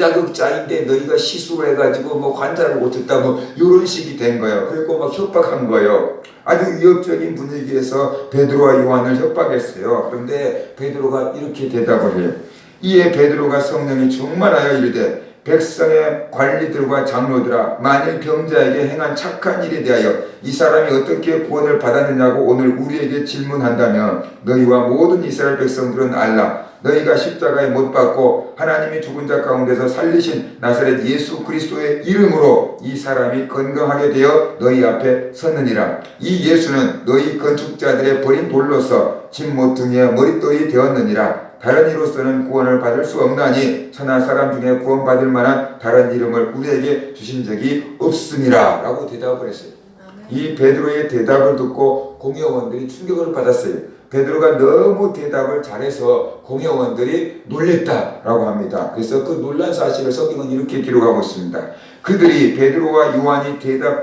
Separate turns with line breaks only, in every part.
무자격자인데 너희가 시술을 해가지고 뭐 환자를 고쳤다 뭐 이런 식이 된 거예요. 그리고 막 협박한 거예요. 아주 위협적인 분위기에서 베드로와 요한을 협박했어요. 그런데 베드로가 이렇게 대답을 해요. 이에 베드로가 성령이 충만하여 이르되 백성의 관리들과 장로들아, 만일 병자에게 행한 착한 일에 대하여 이 사람이 어떻게 구원을 받았느냐고 오늘 우리에게 질문한다면 너희와 모든 이스라엘 백성들은 알라. 너희가 십자가에 못 박고 하나님이 죽은 자 가운데서 살리신 나사렛 예수 그리스도의 이름으로 이 사람이 건강하게 되어 너희 앞에 섰느니라. 이 예수는 너희 건축자들의 버린 돌로서 집 모퉁이의 머릿돌이 되었느니라. 다른 이로서는 구원을 받을 수 없나니 천하 사람 중에 구원받을 만한 다른 이름을 우리에게 주신 적이 없음이라 라고 대답을 했어요. 이 베드로의 대답을 듣고 공회원들이 충격을 받았어요. 베드로가 너무 대답을 잘해서 공회원들이 놀랬다라고 합니다. 그래서 그 놀란 사실을 성경은 이렇게 기록하고 있습니다. 그들이 베드로와 요한이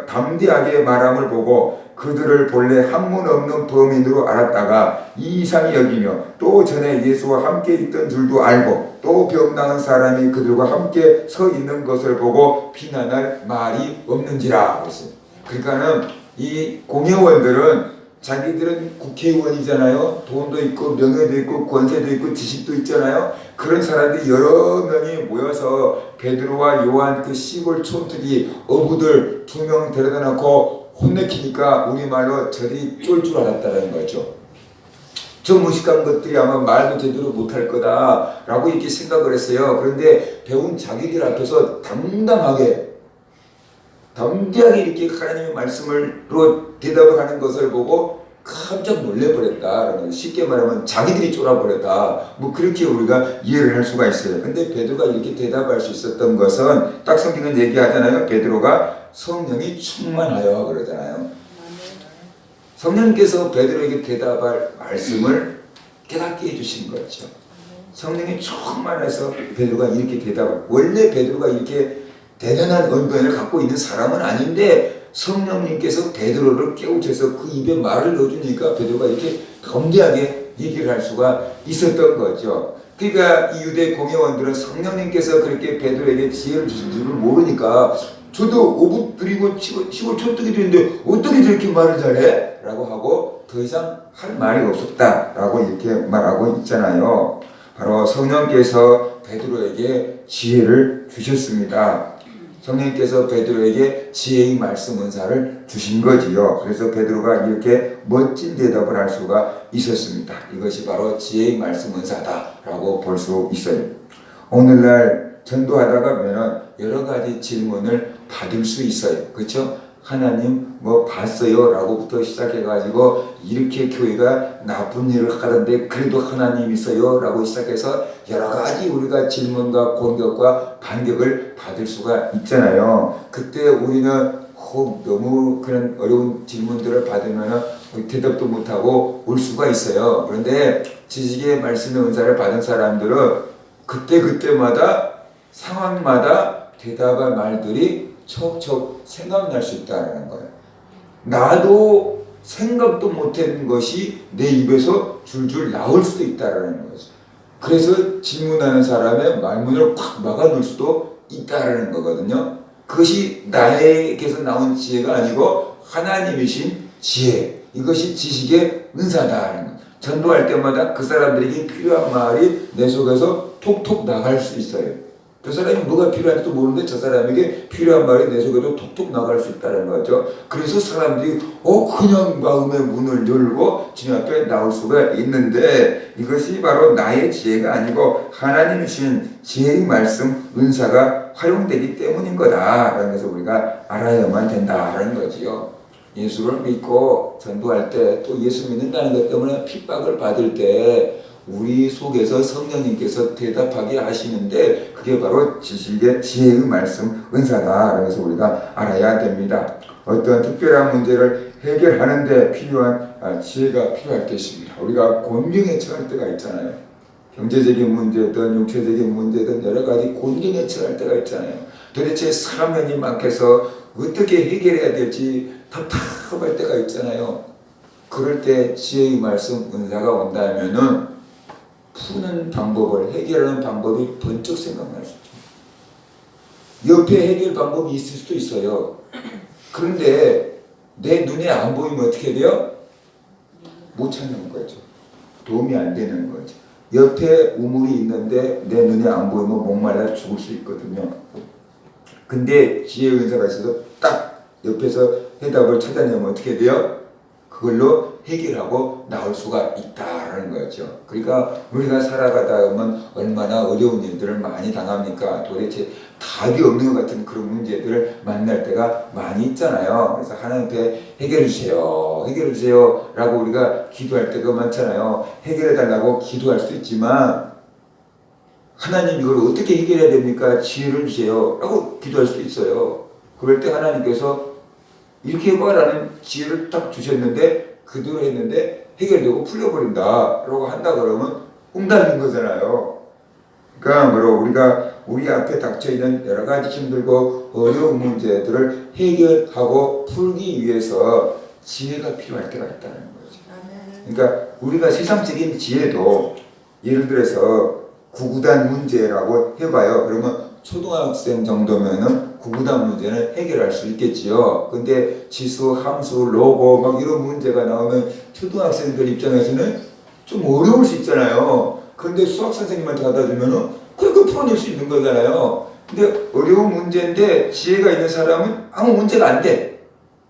담대하게 말함을 보고 그들을 본래 한문 없는 범인으로 알았다가 이상히 여기며 또 전에 예수와 함께 있던 줄도 알고 또 병나은 사람이 그들과 함께 서 있는 것을 보고 비난할 말이 없는지라 그랬어요. 그러니까는 이 공회원들은 자기들은 국회의원이잖아요. 돈도 있고 명예도 있고 권세도 있고 지식도 있잖아요. 그런 사람들이 여러 명이 모여서 베드로와 요한 그 시골 촌뜨기 어부들 2명 데려다 놓고 혼내키니까 우리말로 저리 쫄 줄 알았다는 거죠. 저 무식한 것들이 아마 말도 제대로 못할 거다라고 이렇게 생각을 했어요. 그런데 배운 자기들 앞에서 담대하게 이렇게 하나님의 말씀으로 대답을 하는 것을 보고 깜짝 놀래버렸다. 쉽게 말하면 자기들이 쫄아버렸다. 뭐 그렇게 우리가 이해를 할 수가 있어요. 근데 베드로가 이렇게 대답할 수 있었던 것은 딱 성경은 얘기하잖아요. 베드로가 성령이 충만하여 그러잖아요. 성령께서 베드로에게 대답할 말씀을 깨닫게 해주신 거죠. 성령이 충만해서 베드로가 이렇게 대답을. 원래 베드로가 이렇게 대단한 언변을 갖고 있는 사람은 아닌데 성령님께서 베드로를 깨우쳐서 그 입에 말을 넣어주니까 베드로가 이렇게 담대하게 얘기를 할 수가 있었던 거죠. 그러니까 이 유대 공회원들은 성령님께서 그렇게 베드로에게 지혜를 주신 줄을 모르니까 저도 오붓 드리고 시골 촌뜨기 드리는데 어떻게 저렇게 말을 잘해? 라고 하고 더 이상 할 말이 없었다 라고 이렇게 말하고 있잖아요. 바로 성령께서 베드로에게 지혜를 주셨습니다. 성령께서 베드로에게 지혜의 말씀 은사를 주신 거지요. 그래서 베드로가 이렇게 멋진 대답을 할 수가 있었습니다. 이것이 바로 지혜의 말씀 은사다라고 볼 수 있어요. 오늘날 전도하다가 보면 여러 가지 질문을 받을 수 있어요. 그렇죠? 하나님 뭐 봤어요? 라고부터 시작해가지고 이렇게 교회가 나쁜 일을 하던데 그래도 하나님 있어요? 라고 시작해서 여러 가지 우리가 질문과 공격과 반격을 받을 수가 있잖아요. 그때 우리는 너무 그런 어려운 질문들을 받으면 대답도 못하고 올 수가 있어요. 그런데 지식의 말씀의 은사를 받은 사람들은 그때마다 상황마다 대답할 말들이 척척 생각날 수 있다는 거예요. 나도 생각도 못한 것이 내 입에서 줄줄 나올 수도 있다는 거죠. 그래서 질문하는 사람의 말문을 꽉 막아놓을 수도 있다는 거거든요. 그것이 나에게서 나온 지혜가 아니고 하나님이신 지혜, 이것이 지식의 은사다는 거예요. 전도할 때마다 그 사람들에게 필요한 말이 내 속에서 톡톡 나갈 수 있어요. 그 사람이 뭐가 필요한지도 모르는데 저 사람에게 필요한 말이 내 속에도 톡톡 나갈 수 있다는 거죠. 그래서 사람들이 그냥 마음의 문을 열고 주님 앞에 나올 수가 있는데 이것이 바로 나의 지혜가 아니고 하나님이신 지혜의 말씀 은사가 활용되기 때문인 거다라는 것을 우리가 알아야만 된다라는 거지요. 예수를 믿고 전도할 때 또 예수 믿는다는 것 때문에 핍박을 받을 때 우리 속에서 성령님께서 대답하게 하시는데 그게 바로 지혜의 말씀 은사다. 그래서 우리가 알아야 됩니다. 어떤 특별한 문제를 해결하는데 필요한 지혜가 필요할 것입니다. 우리가 곤경에 처할 때가 있잖아요. 경제적인 문제든 육체적인 문제든 여러 가지 곤경에 처할 때가 있잖아요. 도대체 사람이 막혀서 어떻게 해결해야 될지 답답할 때가 있잖아요. 그럴 때 지혜의 말씀 은사가 온다면은 푸는 방법을 해결하는 방법이 번쩍 생각날 수 있죠. 옆에 해결 방법이 있을 수도 있어요. 그런데 내 눈에 안 보이면 어떻게 돼요? 못 찾는 거죠. 도움이 안 되는 거죠. 옆에 우물이 있는데 내 눈에 안 보이면 목말라 죽을 수 있거든요. 근데 지혜의 은사가 있어서 딱 옆에서 해답을 찾아내면 어떻게 돼요? 그걸로 해결하고 나올 수가 있다는 거죠. 그러니까 우리가 살아가다 보면 얼마나 어려운 일들을 많이 당합니까? 도대체 답이 없는 것 같은 그런 문제들을 만날 때가 많이 있잖아요. 그래서 하나님께 해결해 주세요. 해결해 주세요. 라고 우리가 기도할 때가 많잖아요. 해결해 달라고 기도할 수 있지만 하나님 이걸 어떻게 해결해야 됩니까? 지혜를 주세요. 라고 기도할 수도 있어요. 그럴 때 하나님께서 이렇게 해봐라는 지혜를 딱 주셨는데 그대로 했는데 해결되고 풀려버린다 라고 한다 그러면 응답인 거잖아요. 그러니까 우리가 우리 앞에 닥쳐있는 여러 가지 힘들고 어려운 문제들을 해결하고 풀기 위해서 지혜가 필요할 때가 있다는 거죠. 그러니까 우리가 세상적인 지혜도 예를 들어서 구구단 문제라고 해봐요. 그러면 초등학생 정도면은 구구단 문제는 해결할 수 있겠지요. 근데 지수, 함수, 로고 막 이런 문제가 나오면 초등학생들 입장에서는 좀 어려울 수 있잖아요. 그런데 수학 선생님한테 갖다 주면은 그거 풀어낼 수 있는 거잖아요. 근데 어려운 문제인데 지혜가 있는 사람은 아무 문제가 안 돼.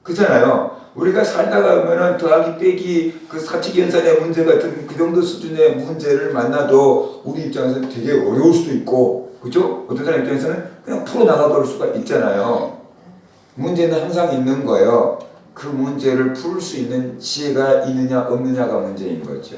그렇잖아요. 우리가 살다가 보면은 더하기 빼기 그 사칙 연산의 문제 같은 그 정도 수준의 문제를 만나도 우리 입장에서는 되게 어려울 수도 있고, 그죠? 어떤 사람 입장에서는 그냥 풀어나가버릴 수가 있잖아요. 문제는 항상 있는 거예요. 그 문제를 풀 수 있는 지혜가 있느냐 없느냐가 문제인 거죠.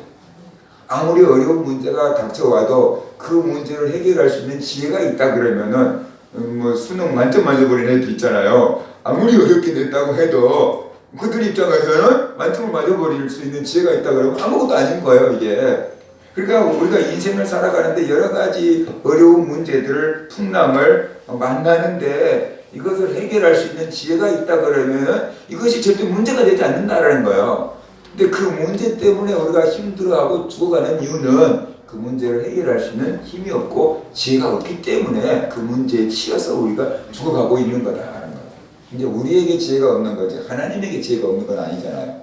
아무리 어려운 문제가 닥쳐와도 그 문제를 해결할 수 있는 지혜가 있다 그러면은 뭐 수능 만점 맞아버리는 애도 있잖아요. 아무리 어렵게 냈다고 해도 그들 입장에서는 만점을 맞아버릴 수 있는 지혜가 있다 그러면 아무것도 아닌 거예요, 이게. 그러니까 우리가 인생을 살아가는데 여러 가지 어려운 문제들을 풍랑을 만나는데 이것을 해결할 수 있는 지혜가 있다 그러면 이것이 절대 문제가 되지 않는다라는 거예요. 근데 그 문제 때문에 우리가 힘들어하고 죽어가는 이유는 그 문제를 해결할 수 있는 힘이 없고 지혜가 없기 때문에 그 문제에 치여서 우리가 죽어가고 있는 거다라는 거예요. 이제 우리에게 지혜가 없는 거지 하나님에게 지혜가 없는 건 아니잖아요.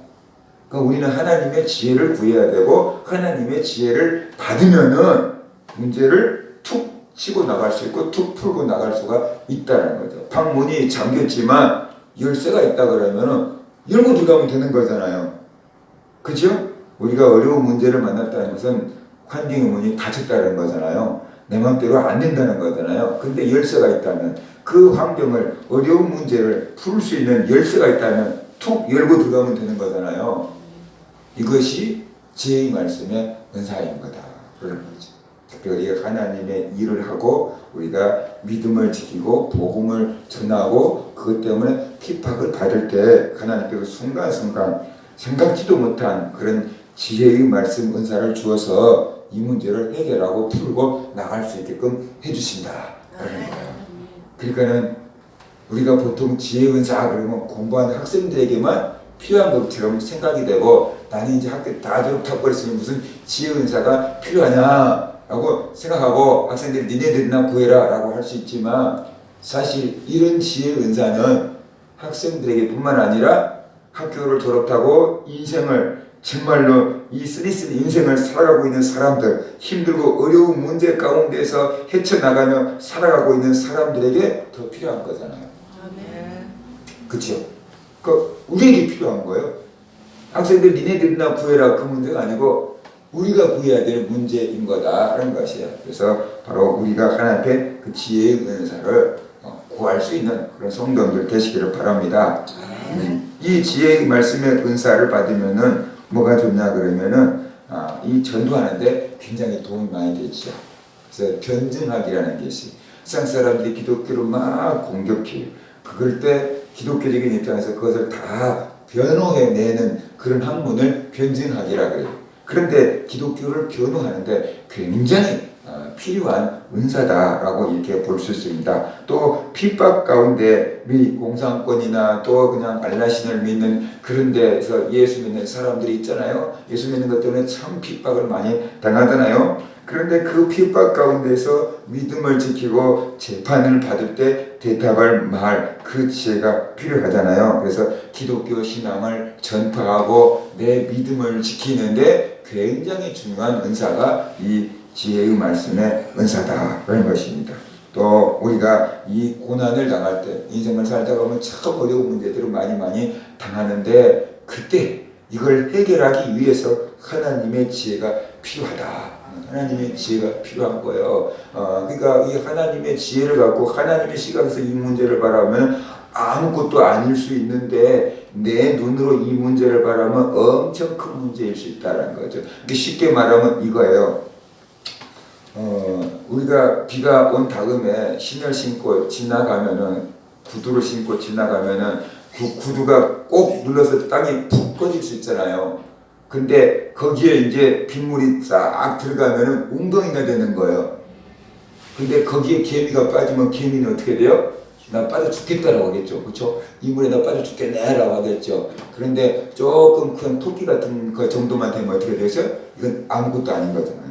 그러니까 우리는 하나님의 지혜를 구해야 되고 하나님의 지혜를 받으면은 문제를 툭 치고 나갈 수 있고 툭 풀고 나갈 수가 있다는 거죠. 방문이 잠겼지만 열쇠가 있다 그러면은 열고 들어가면 되는 거잖아요. 그죠? 우리가 어려운 문제를 만났다는 것은 환경의 문이 닫혔다는 거잖아요. 내 마음대로 안 된다는 거잖아요. 근데 열쇠가 있다면 그 환경을 어려운 문제를 풀 수 있는 열쇠가 있다면 툭 열고 들어가면 되는 거잖아요. 이것이 지혜의 말씀의 은사인 거다. 그런 거죠. 특별히 하나님의 일을 하고 우리가 믿음을 지키고 복음을 전하고 그것 때문에 핍박을 받을 때 하나님께서 순간순간 생각지도 못한 그런 지혜의 말씀 은사를 주어서 이 문제를 해결하고 풀고 나갈 수 있게끔 해주신다. 그런 거예요. 그러니까는 우리가 보통 지혜 은사 그러면 공부한 학생들에게만 필요한 것처럼 생각이 되고 나는 이제 학교 다 졸업하고 그랬으니 무슨 지혜 은사가 필요하냐라고 생각하고 학생들이 니네들이나 구해라 라고 할 수 있지만 사실 이런 지혜 은사는 학생들에게 뿐만 아니라 학교를 졸업하고 인생을 정말로 이 쓰리쓴 인생을 살아가고 있는 사람들 힘들고 어려운 문제 가운데서 헤쳐나가며 살아가고 있는 사람들에게 더 필요한 거잖아요. 그렇죠? 그 우리에게 필요한 거예요. 학생들 니네들이나 구해라 그 문제가 아니고 우리가 구해야 될 문제인 거다라는 것이에요. 그래서 바로 우리가 하나님께 그 지혜의 은사를 구할 수 있는 그런 성도들 되시기를 바랍니다. 이 지혜의 말씀의 은사를 받으면은 뭐가 좋냐 그러면은 이 전도하는데 굉장히 도움이 많이 되죠. 그래서 변증학이라는 것이 세상 사람들이 기독교를 막 공격해요. 그럴 때 기독교적인 입장에서 그것을 다 변호해내는 그런 학문을 변증학이라고 해요. 그런데 기독교를 변호하는데 굉장히 필요한 은사다라고 이렇게 볼 수 있습니다. 또 핍박 가운데 공산권이나 또 그냥 알라신을 믿는 그런 데서 예수 믿는 사람들이 있잖아요. 예수 믿는 것 때문에 참 핍박을 많이 당하잖아요. 그런데 그 핍박 가운데서 믿음을 지키고 재판을 받을 때 대답할 말, 그 지혜가 필요하잖아요. 그래서 기독교 신앙을 전파하고 내 믿음을 지키는데 굉장히 중요한 은사가 이 지혜의 말씀의 은사다라는 것입니다. 또 우리가 이 고난을 당할 때 인생을 살다 보면 참 어려운 문제들을 많이 당하는데 그때 이걸 해결하기 위해서 하나님의 지혜가 필요하다. 하나님의 지혜가 필요한 거예요. 그러니까 이 하나님의 지혜를 갖고 하나님의 시각에서 이 문제를 바라보면 아무것도 아닐 수 있는데 내 눈으로 이 문제를 바라보면 엄청 큰 문제일 수 있다는 거죠. 쉽게 말하면 이거예요. 우리가 비가 온 다음에 신을 신고 지나가면은 구두를 신고 지나가면은 그 구두가 꼭 눌러서 땅에 푹 꺼질 수 있잖아요. 근데 거기에 이제 빗물이 싹 들어가면은 웅덩이가 되는 거예요. 근데 거기에 개미가 빠지면 개미는 어떻게 돼요? 나 빠져 죽겠다라고 하겠죠. 그렇죠? 이 물에 나 빠져 죽겠네라고 하겠죠. 그런데 조금 큰 토끼 같은 그 정도만 되면 어떻게 되죠? 이건 아무것도 아닌 거잖아요.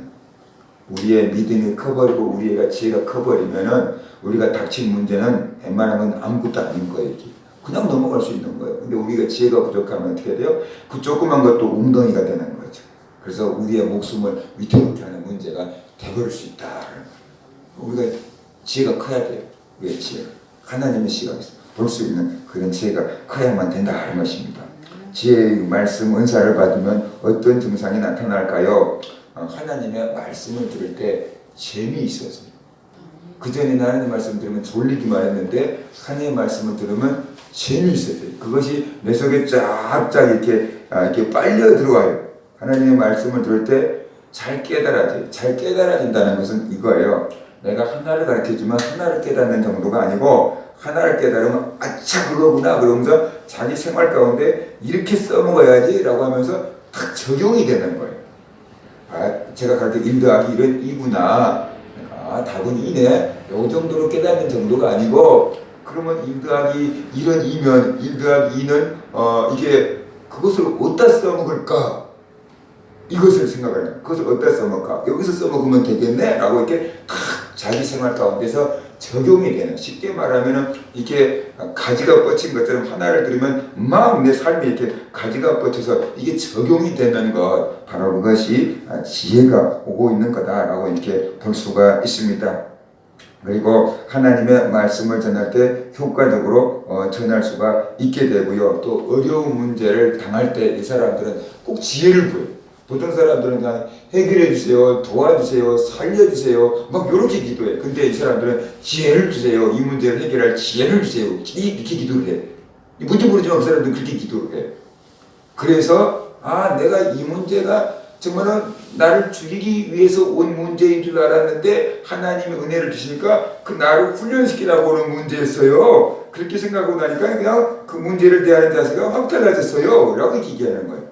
우리의 믿음이 커버리고 우리가 지혜가 커버리면은 우리가 닥친 문제는 웬만하면 아무것도 아닌 거예요. 그냥 넘어갈 수 있는 거예요. 근데 우리가 지혜가 부족하면 어떻게 돼요? 그 조그만 것도 웅덩이가 되는 거죠. 그래서 우리의 목숨을 위태롭게 하는 문제가 돼버릴 수 있다. 우리가 지혜가 커야 돼요. 우리의 지혜가. 하나님의 시각에서 볼 수 있는 그런 지혜가 커야만 된다 하는 것입니다. 지혜의 말씀 은사를 받으면 어떤 증상이 나타날까요? 하나님의 말씀을 들을 때 재미있어서 그전에 하나님의 말씀을 들으면 졸리기만 했는데 하나님의 말씀을 들으면 재미있어요. 그것이 내 속에 쫙쫙 이렇게 빨려 들어와요. 하나님의 말씀을 들을 때 잘 깨달아져요. 잘 깨달아진다는 것은 이거예요. 내가 하나를 가르쳐주면 하나를 깨닫는 정도가 아니고 하나를 깨달으면 아차 그거구나 그러면서 자기 생활 가운데 이렇게 써먹어야지 라고 하면서 딱 적용이 되는 거예요. 제가 가르쳐 1 더하기 1은 2구나. 답은 2네. 요 정도로 깨닫는 정도가 아니고 그러면 1 더하기 1은 2면 1 더하기 2는 이게 그것을 어디다 써먹을까? 이것을 생각하는 그것을 어디다 써먹을까? 여기서 써먹으면 되겠네? 라고 이렇게 탁 자기 생활 가운데서 적용이 되는, 쉽게 말하면 이게 가지가 뻗친 것처럼 하나를 들으면 막 내 삶에 이렇게 가지가 뻗쳐서 이게 적용이 되는 것, 바로 그것이 지혜가 오고 있는 거다라고 이렇게 볼 수가 있습니다. 그리고 하나님의 말씀을 전할 때 효과적으로 전할 수가 있게 되고요. 또 어려운 문제를 당할 때 이 사람들은 꼭 지혜를 구해요. 보통 사람들은 그냥 해결해 주세요, 도와주세요, 살려주세요, 막 이렇게 기도해. 근데 이 사람들은 지혜를 주세요, 이 문제를 해결할 지혜를 주세요, 이렇게 기도를 해. 뭔지 모르지만 그 사람들은 그렇게 기도를 해. 그래서 내가 이 문제가 정말은 나를 죽이기 위해서 온 문제인 줄 알았는데 하나님의 은혜를 주시니까 그 나를 훈련시키라고 오는 문제였어요. 그렇게 생각하고 나니까 그냥 그 문제를 대하는 자세가 확 달라졌어요 라고 얘기하는 거예요.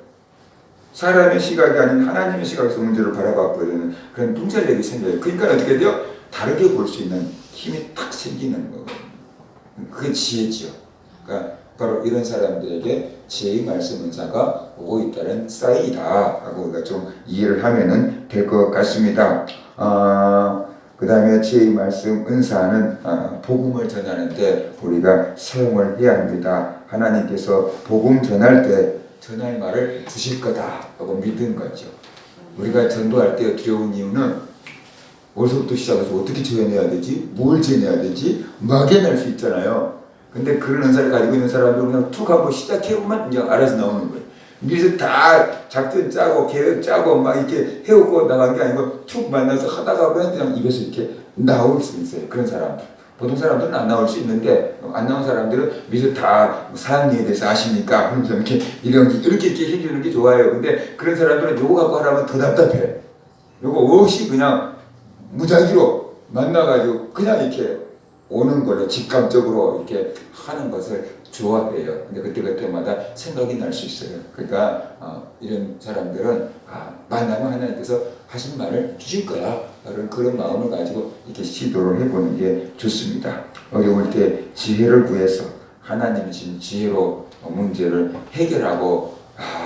사람의 시각이 아닌 하나님의 시각에서 문제를 바라봐버리는 그런 통찰력이 생겨요. 그러니까 어떻게 돼요? 다르게 볼 수 있는 힘이 탁 생기는 거거든요. 그게 지혜죠. 그러니까 바로 이런 사람들에게 지혜의 말씀 은사가 오고 있다는 사인이다 라고 우리가 좀 이해를 하면 될 것 같습니다. 그 다음에 지혜의 말씀 은사는 복음을 전하는데 우리가 사용을 해야 합니다. 하나님께서 복음 전할 때 전할 말을 주실 거다라고 믿은 거죠. 우리가 전도할 때 두려운 이유는 어디서부터 시작해서 어떻게 전해야 되지? 뭘 전해야 되지? 막연할 수 있잖아요. 근데 그런 은사를 가지고 있는 사람들은 그냥 툭 하고 시작해보면 그냥 알아서 나오는 거예요. 미리서 다 작전 짜고 계획 짜고 막 이렇게 해오고 나간 게 아니고 툭 만나서 하다가 그냥 입에서 이렇게 나올 수 있어요. 그런 사람들. 보통 사람들은 안 나올 수 있는데 안 나온 사람들은 미리 다 사랑에 대해서 아시니까 그러면서 이렇게 해주는 게 좋아요. 근데 그런 사람들은 요거 갖고 하라면 더 답답해. 요거 없이 그냥 무작위로 만나가지고 그냥 이렇게 오는 걸로 직감적으로 이렇게 하는 것을 좋아해요. 근데 그때마다 생각이 날 수 있어요. 그러니까 이런 사람들은 만나면 하나님께서 하신 말을 주실 거야. 그런 마음을 가지고 이렇게 시도를 해보는 게 좋습니다. 어려울 때 지혜를 구해서 하나님이 주신 지혜로 문제를 해결하고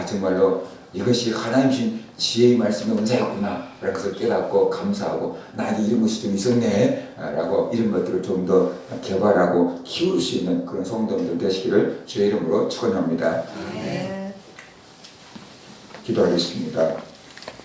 정말로 이것이 하나님 주신 지혜의 말씀의 은사였구나 라는 것을 깨닫고 감사하고 나에게 이런 것이 좀 있었네 라고 이런 것들을 좀 더 개발하고 키울 수 있는 그런 성도님들 되시기를 주의 이름으로 축원합니다. 기도하겠습니다.